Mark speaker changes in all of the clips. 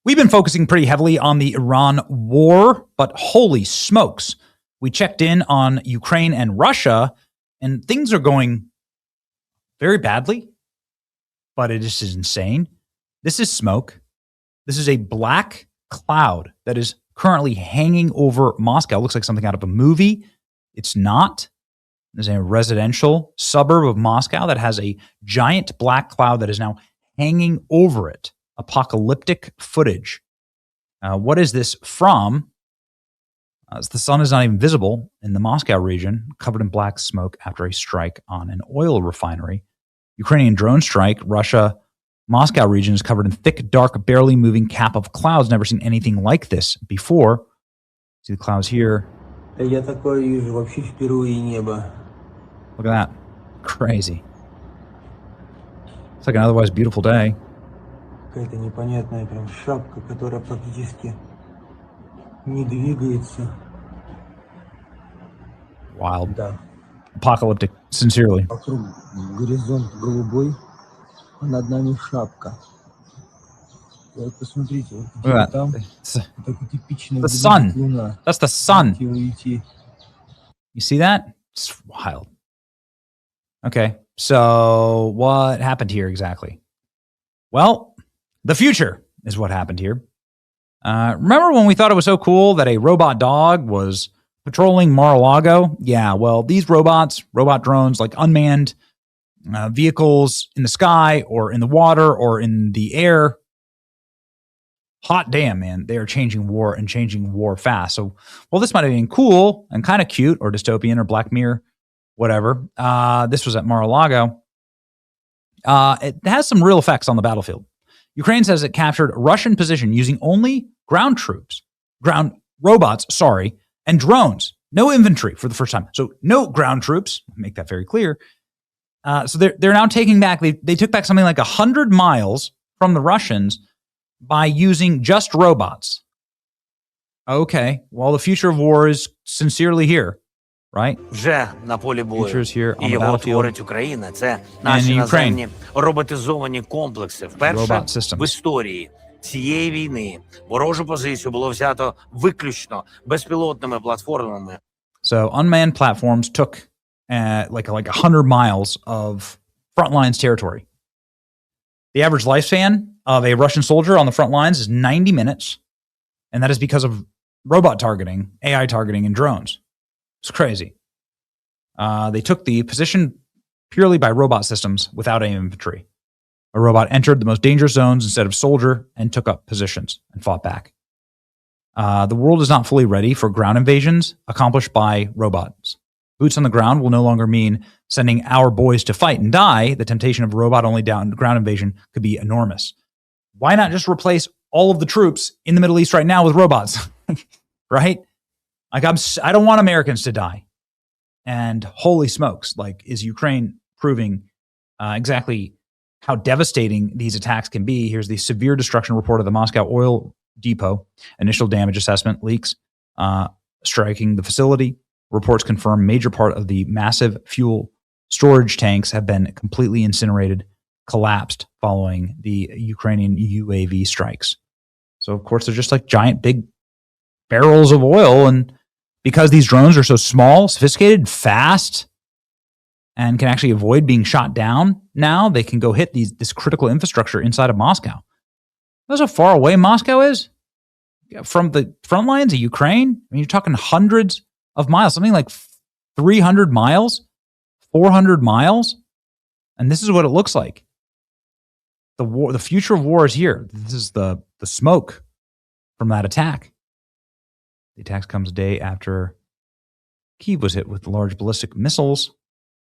Speaker 1: We've been focusing pretty heavily on the Iran war, but holy smokes, we checked in on Ukraine and Russia, and things are going very badly, but it just is insane. This is smoke. This is a black cloud that is currently hanging over Moscow. It looks like something out of a movie. It's not. There's a residential suburb of Moscow that has a giant black cloud that is now hanging over it. Apocalyptic footage. What is this from? The sun is not even visible in the Moscow region, covered in black smoke after a strike on an oil refinery. Ukrainian drone strike. Russia, Moscow region is covered in thick, dark, barely moving cap of clouds. Never seen anything like this before. See the clouds here. Look at that. Crazy. It's like an otherwise beautiful day.
Speaker 2: Какая-то непонятная прям шапка, которая практически не двигается.
Speaker 1: Wild. Да. Apocalyptic, sincerely.
Speaker 2: Вокруг горизонт голубой, а над нами шапка. Вот посмотрите, вот где там, это типичная
Speaker 1: the sun.
Speaker 2: Луна.
Speaker 1: That's the sun. You see that? It's wild. Okay, so what happened here exactly? Well, the future is what happened here. Remember when we thought it was so cool that a robot dog was patrolling Mar-a-Lago? Yeah, well, these robot drones, like unmanned vehicles in the sky or in the water or in the air, hot damn, man, they are changing war and changing war fast. So, well, this might have been cool and kind of cute or dystopian or Black Mirror, whatever. This was at Mar-a-Lago. It has some real effects on the battlefield. Ukraine says it captured Russian position using only ground robots, and drones. No infantry for the first time. So no ground troops, make that very clear. So they're now taking back, they took back something like 100 miles from the Russians by using just robots. Okay, well, the future of war is sincerely here. Right?
Speaker 3: Вже на полі бою.
Speaker 1: І
Speaker 3: його творить Україна. Це наші наземні роботизовані комплекси. Вперше в історії цієї війни ворожу позицію було взято виключно безпілотними платформами.
Speaker 1: So unmanned platforms took like 100 miles of front lines territory. The average lifespan of a Russian soldier on the front lines is 90 minutes, and that is because of robot targeting, AI targeting, and drones. It's crazy. They took the position purely by robot systems without any infantry. A robot entered the most dangerous zones instead of soldier and took up positions and fought back. The world is not fully ready for ground invasions accomplished by robots. Boots on the ground will no longer mean sending our boys to fight and die. The temptation of robot-only ground invasion could be enormous. Why not just replace all of the troops in the Middle East right now with robots? Right? Like I don't want Americans to die. And holy smokes, like, is Ukraine proving exactly how devastating these attacks can be? Here's the severe destruction report of the Moscow oil depot. Initial damage assessment leaks striking the facility. Reports confirm major part of the massive fuel storage tanks have been completely incinerated, collapsed following the Ukrainian UAV strikes. So, of course, they're just like giant, big barrels of oil. And because these drones are so small, sophisticated, fast, and can actually avoid being shot down, now they can go hit this critical infrastructure inside of Moscow. That's how far away Moscow is from the front lines of Ukraine. I mean, you're talking hundreds of miles, something like 300 miles, 400 miles. And this is what it looks like. The future of war is here. This is the smoke from that attack. The attack comes a day after Kyiv was hit with large ballistic missiles.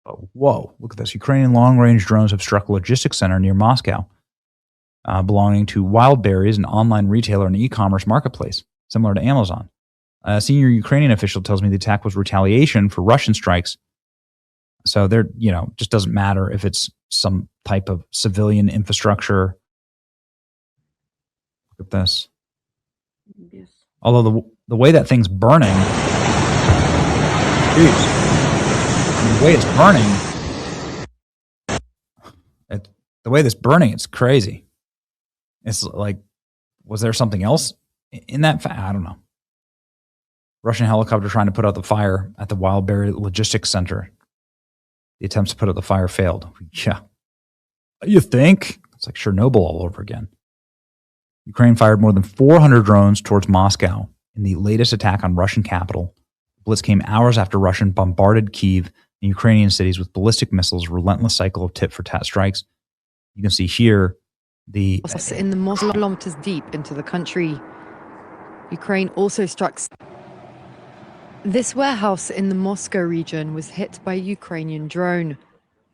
Speaker 1: Oh, whoa, look at this. Ukrainian long-range drones have struck a logistics center near Moscow, belonging to Wildberries, an online retailer and e-commerce marketplace, similar to Amazon. A senior Ukrainian official tells me the attack was retaliation for Russian strikes. So just doesn't matter if it's some type of civilian infrastructure. Look at this. Yes. Although the way that thing's burning, the way it's burning, it's crazy. It's like Was there something else in that? I don't know. Russian helicopter trying to put out the fire at the Wildberry Logistics Center. The attempts to put out the fire failed. Yeah. You think? It's like Chernobyl all over again. Ukraine fired more than 400 drones towards Moscow in the latest attack on Russian capital. The blitz came hours after Russia bombarded Kyiv and Ukrainian cities with ballistic missiles, a relentless cycle of tit-for-tat strikes. You can see here the...
Speaker 4: In the Moscow, kilometers deep into the country. Ukraine also struck... This warehouse in the Moscow region was hit by a Ukrainian drone,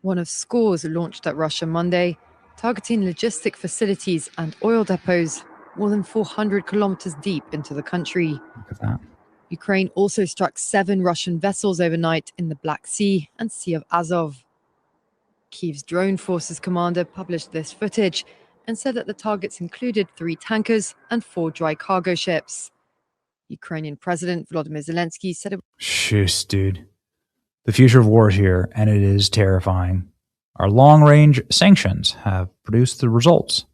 Speaker 4: one of scores launched at Russia Monday, targeting logistic facilities and oil depots more than 400 kilometers deep into the country.
Speaker 1: Look at that.
Speaker 4: Ukraine also struck 7 Russian vessels overnight in the Black Sea and Sea of Azov. Kyiv's drone forces commander published this footage and said that the targets included 3 tankers and 4 dry cargo ships. Ukrainian President Volodymyr Zelensky said it...
Speaker 1: Shush, dude. The future of war is here, and it is terrifying. Our long-range sanctions have produced the results.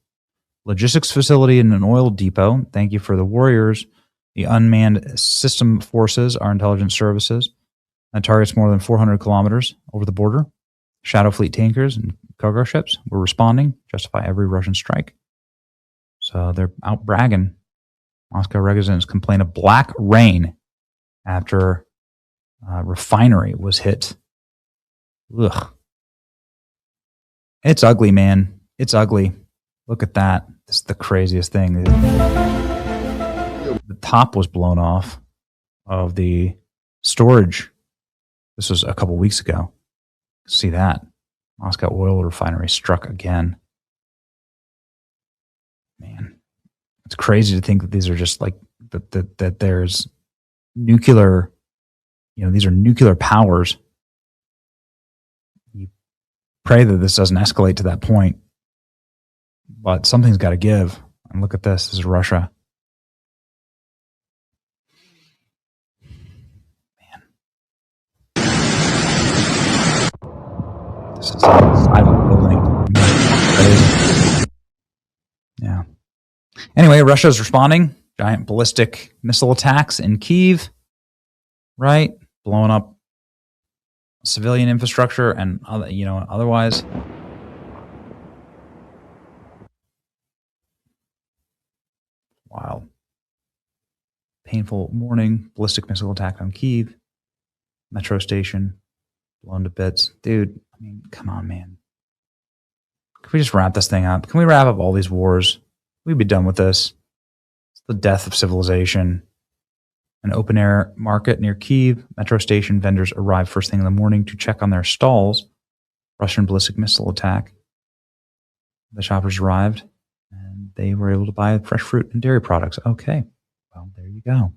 Speaker 1: Logistics facility in an oil depot. Thank you for the warriors, the unmanned system forces, our intelligence services. That targets more than 400 kilometers over the border. Shadow fleet tankers and cargo ships were responding, justify every Russian strike. So they're out bragging. Moscow residents complain of black rain after a refinery was hit. Ugh. It's ugly, man. It's ugly. Look at that. This is the craziest thing. The top was blown off of the storage. This was a couple weeks ago. See that? Moscow oil refinery struck again. Man. It's crazy to think that these are just like that there's nuclear, these are nuclear powers. You pray that this doesn't escalate to that point, but something's got to give. And look at this. This is Russia. Man. This is a silent building. Crazy. Yeah. Anyway, Russia is responding. Giant ballistic missile attacks in Kyiv, right? Blowing up civilian infrastructure and otherwise. Wow. Painful morning. Ballistic missile attack on Kyiv. Metro station blown to bits. Dude, I mean, come on, man. Can we just wrap this thing up? Can we wrap up all these wars? We'd be done with this. It's the death of civilization. An open-air market near Kyiv. Metro station vendors arrived first thing in the morning to check on their stalls. Russian ballistic missile attack. The shoppers arrived, and they were able to buy fresh fruit and dairy products. Okay. Well, there you go.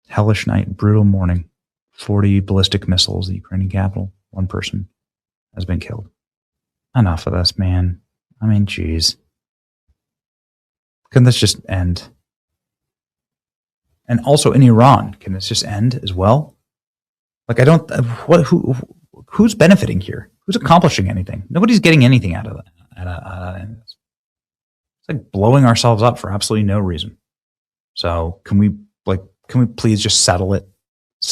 Speaker 1: Hellish night, brutal morning. 40 ballistic missiles, the Ukrainian capital. 1 person has been killed. Enough of this, man. I mean, geez. Can this just end? And also in Iran, can this just end as well? Like, I don't. Who's benefiting here? Who's accomplishing anything? Nobody's getting anything out of it. It's like blowing ourselves up for absolutely no reason. So can we please just settle it,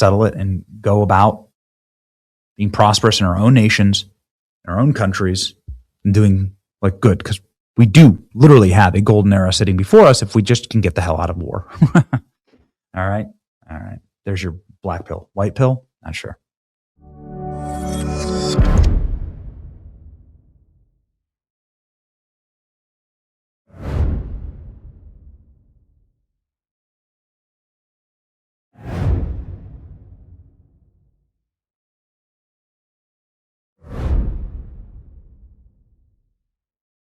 Speaker 1: and go about being prosperous in our own nations, in our own countries, and doing good, because we do literally have a golden era sitting before us if we just can get the hell out of war. All right. There's your black pill. White pill? Not sure.